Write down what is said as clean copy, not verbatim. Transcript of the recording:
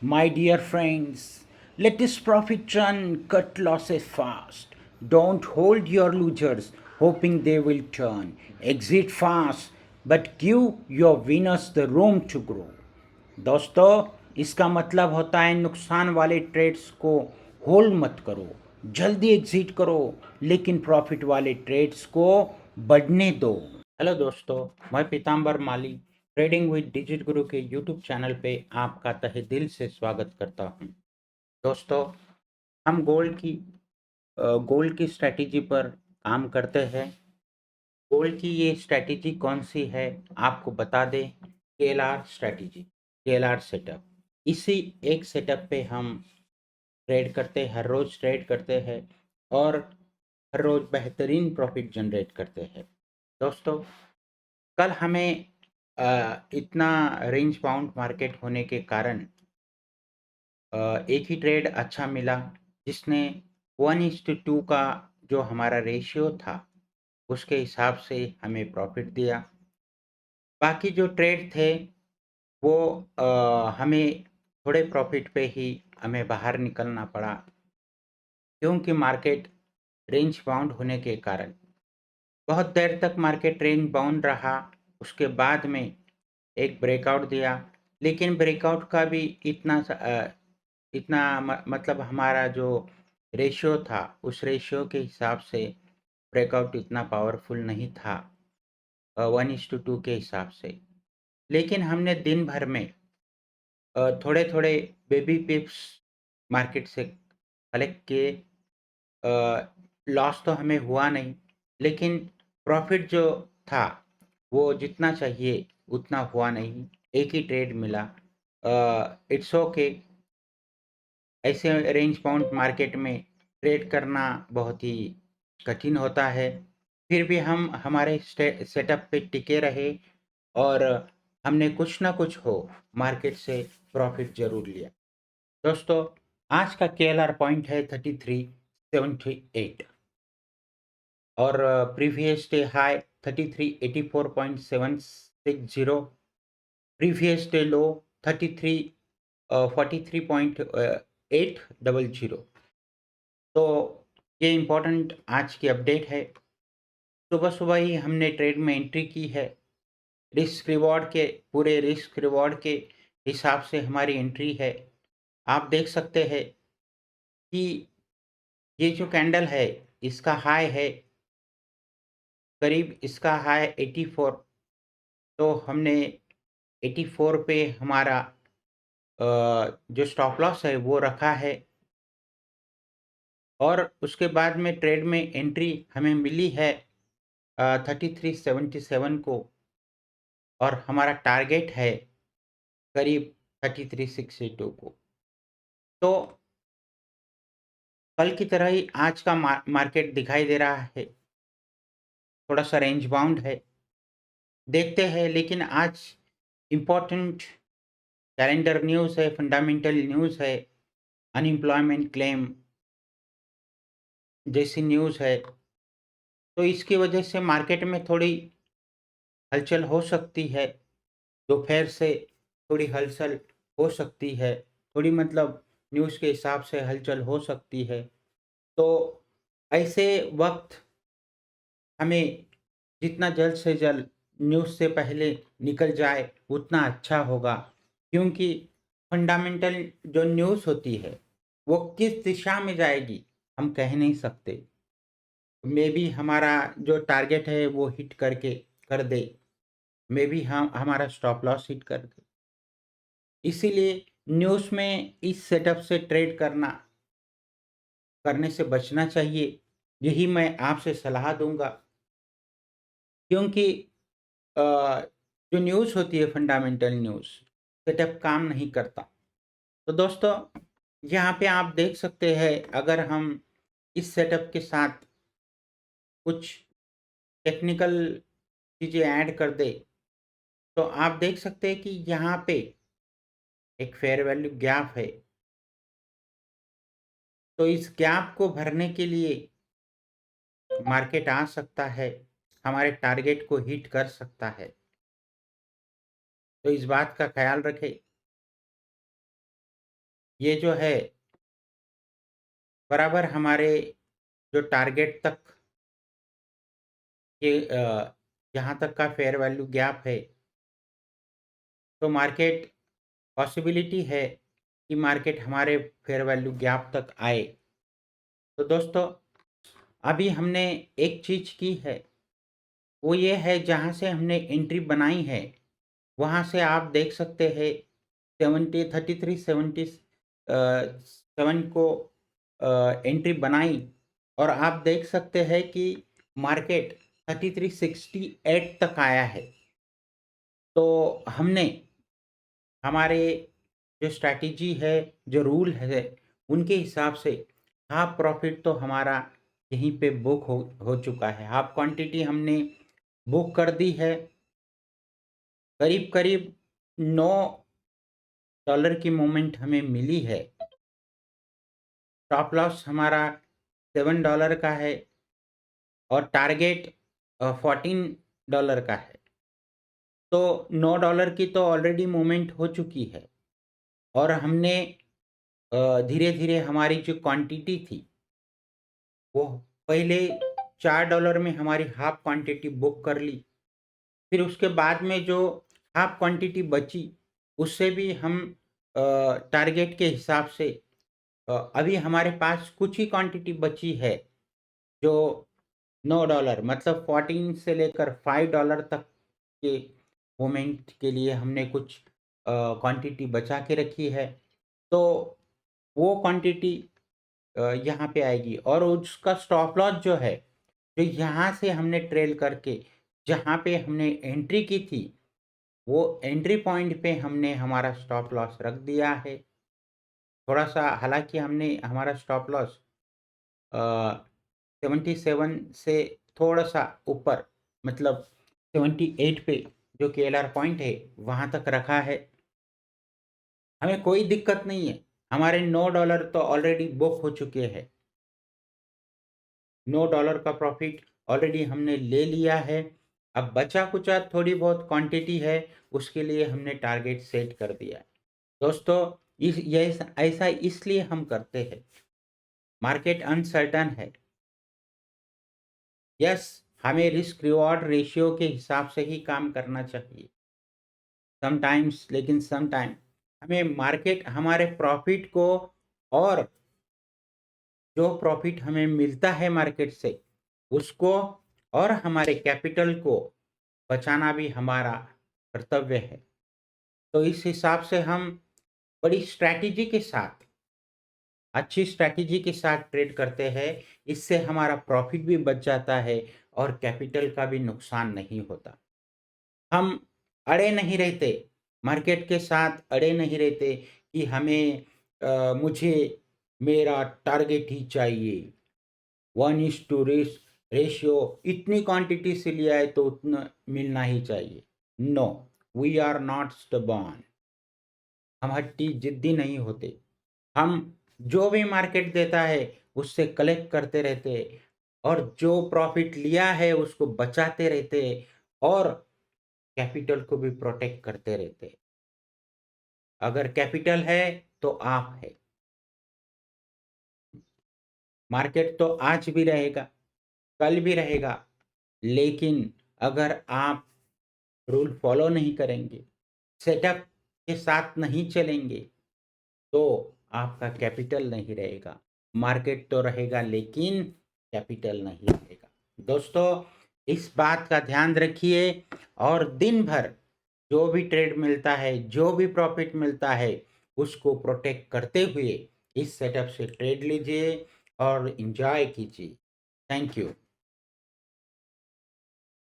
My dear friends, let this profit run, cut losses fast. Don't hold your losers hoping they will turn. Exit fast, but give your winners the room to grow. दोस्तों, इसका मतलब होता है नुकसान वाले trades को hold मत करो, जल्दी एग्जिट करो, लेकिन प्रॉफिट वाले ट्रेड्स को बढ़ने दो। हेलो दोस्तों, मैं पीताम्बर माली ट्रेडिंग विद डिजिट गुरु के यूट्यूब चैनल पे आपका तहे दिल से स्वागत करता हूँ। दोस्तों, हम गोल्ड की स्ट्रैटेजी पर काम करते हैं। गोल्ड की ये स्ट्रैटेजी कौन सी है आपको बता दें। KLR strategy, KLR setup. इसी एक सेटअप पे हम ट्रेड करते हैं, हर रोज ट्रेड करते हैं और हर रोज बेहतरीन प्रॉफिट जनरेट करते हैं। दोस्तों, कल हमें इतना रेंज बाउंड मार्केट होने के कारण एक ही ट्रेड अच्छा मिला, जिसने 1:2 का जो हमारा रेशियो था उसके हिसाब से हमें प्रॉफिट दिया। बाकी जो ट्रेड थे वो हमें थोड़े प्रॉफिट पे ही हमें बाहर निकलना पड़ा, क्योंकि मार्केट रेंज बाउंड होने के कारण बहुत देर तक मार्केट रेंज बाउंड रहा। उसके बाद में एक ब्रेकआउट दिया, लेकिन ब्रेकआउट का भी इतना मतलब हमारा जो रेशियो था उस रेशियो के हिसाब से ब्रेकआउट इतना पावरफुल नहीं था 1:2 के हिसाब से। लेकिन हमने दिन भर में थोड़े थोड़े बेबी पिप्स मार्केट से कलेक्ट किए। लॉस तो हमें हुआ नहीं, लेकिन प्रॉफिट जो था वो जितना चाहिए उतना हुआ नहीं, एक ही ट्रेड मिला। It's okay. ऐसे रेंज बाउंड मार्केट में ट्रेड करना बहुत ही कठिन होता है, फिर भी हम हमारे सेटअप पे टिके रहे और हमने कुछ ना कुछ हो मार्केट से प्रॉफिट जरूर लिया। दोस्तों, आज का केएलआर पॉइंट है 3378 और previous day high 3384.760, previous day लो 4343.800। तो ये इम्पोर्टेंट आज की अपडेट है। सुबह सुबह ही हमने ट्रेड में एंट्री की है। पूरे रिस्क रिवॉर्ड के हिसाब से हमारी एंट्री है। आप देख सकते हैं कि ये जो कैंडल है इसका हाई है करीब, इसका हाई 84। तो हमने 84 पे हमारा जो स्टॉप लॉस है वो रखा है और उसके बाद में ट्रेड में एंट्री हमें मिली है 3377 को और हमारा टारगेट है करीब 3362 को। तो कल की तरह ही आज का मार्केट दिखाई दे रहा है, थोड़ा सा रेंज बाउंड है, देखते हैं। लेकिन आज इम्पोर्टेंट कैलेंडर न्यूज़ है, फंडामेंटल न्यूज़ है, अनएम्प्लॉयमेंट क्लेम जैसी न्यूज़ है। तो इसकी वजह से मार्केट में थोड़ी हलचल हो सकती है। दोपहर से थोड़ी हलचल हो सकती है, थोड़ी मतलब न्यूज़ के हिसाब से हलचल हो सकती है। तो ऐसे वक्त हमें जितना जल्द से जल्द न्यूज़ से पहले निकल जाए उतना अच्छा होगा, क्योंकि फंडामेंटल जो न्यूज़ होती है वो किस दिशा में जाएगी हम कह नहीं सकते। मे बी हमारा जो टारगेट है वो हिट करके कर दे, मे बी हम हमारा स्टॉप लॉस हिट कर दे। इसीलिए न्यूज़ में इस सेटअप से ट्रेड करने से बचना चाहिए, यही मैं आपसे सलाह दूंगा। क्योंकि अ, जो न्यूज़ होती है फंडामेंटल न्यूज़, सेटअप काम नहीं करता। तो दोस्तों, यहाँ पे आप देख सकते हैं, अगर हम इस सेटअप के साथ कुछ टेक्निकल चीज़ें ऐड कर दे तो आप देख सकते हैं कि यहाँ पे एक फेयर वैल्यू गैप है। तो इस गैप को भरने के लिए मार्केट आ सकता है, हमारे टारगेट को हिट कर सकता है। तो इस बात का ख्याल रखें। ये जो है बराबर हमारे जो टारगेट तक के जहाँ तक का फेयर वैल्यू गैप है, तो मार्केट पॉसिबिलिटी है कि मार्केट हमारे फेयर वैल्यू गैप तक आए। तो दोस्तों, अभी हमने एक चीज़ की है, वो ये है जहाँ से हमने एंट्री बनाई है, वहाँ से आप देख सकते हैं 7 को एंट्री बनाई, और आप देख सकते हैं कि मार्केट 3368 तक आया है। तो हमने हमारे जो स्ट्रैटेजी है, जो रूल है, उनके हिसाब से हाफ प्रॉफिट तो हमारा यहीं पे बुक हो चुका है। हाफ क्वांटिटी हमने बुक कर दी है। करीब करीब $9 की मूवमेंट हमें मिली है। स्टॉप लॉस हमारा $7 का है और टारगेट $14 का है। तो $9 की तो ऑलरेडी मूवमेंट हो चुकी है, और हमने धीरे धीरे हमारी जो क्वांटिटी थी, वो पहले $4 में हमारी हाफ क्वांटिटी बुक कर ली। फिर उसके बाद में जो हाफ क्वांटिटी बची, उससे भी हम टारगेट के हिसाब से अभी हमारे पास कुछ ही क्वांटिटी बची है, जो $9 मतलब 14 से लेकर $5 तक के मोमेंट के लिए हमने कुछ क्वांटिटी बचा के रखी है। तो वो क्वांटिटी यहाँ पे आएगी, और उसका स्टॉप लॉस जो है, जो यहाँ से हमने ट्रेल करके जहाँ पे हमने एंट्री की थी, वो एंट्री पॉइंट पे हमने हमारा स्टॉप लॉस रख दिया है। थोड़ा सा हालांकि हमने हमारा स्टॉप लॉस 77 से थोड़ा सा ऊपर, मतलब 78 पे जो KLR पॉइंट है, वहाँ तक रखा है। हमें कोई दिक्कत नहीं है, हमारे $9 तो ऑलरेडी बुक हो चुके हैं। $9 का प्रॉफिट ऑलरेडी हमने ले लिया है। अब बचा कुचा थोड़ी बहुत क्वांटिटी है, उसके लिए हमने टारगेट सेट कर दिया है। दोस्तों, ये ऐसा इसलिए हम करते हैं, मार्केट अनसर्टन है। यस, हमें रिस्क रिवॉर्ड रेशियो के हिसाब से ही काम करना चाहिए समटाइम्स, लेकिन समटाइम हमें मार्केट हमारे प्रॉफिट को, और जो प्रॉफिट हमें मिलता है मार्केट से, उसको और हमारे कैपिटल को बचाना भी हमारा कर्तव्य है। तो इस हिसाब से हम बड़ी स्ट्रैटेजी के साथ, अच्छी स्ट्रैटेजी के साथ ट्रेड करते हैं। इससे हमारा प्रॉफिट भी बच जाता है और कैपिटल का भी नुकसान नहीं होता। हम अड़े नहीं रहते, मार्केट के साथ अड़े नहीं रहते कि हमें मुझे मेरा टारगेट ही चाहिए, 1:, रेशियो, इतनी क्वांटिटी से लिया है तो उतना मिलना ही चाहिए। No, we are not stubborn. हम हट्टी जिद्दी नहीं होते। हम जो भी मार्केट देता है उससे कलेक्ट करते रहते, और जो प्रॉफिट लिया है उसको बचाते रहते, और कैपिटल को भी प्रोटेक्ट करते रहते। अगर कैपिटल है तो आप है। मार्केट तो आज भी रहेगा, कल भी रहेगा, लेकिन अगर आप रूल फॉलो नहीं करेंगे, सेटअप के साथ नहीं चलेंगे, तो आपका कैपिटल नहीं रहेगा। मार्केट तो रहेगा लेकिन कैपिटल नहीं रहेगा। दोस्तों, इस बात का ध्यान रखिए, और दिन भर जो भी ट्रेड मिलता है, जो भी प्रॉफिट मिलता है, उसको प्रोटेक्ट करते हुए इस सेटअप से ट्रेड लीजिए और एंजॉय कीजिए। Thank you.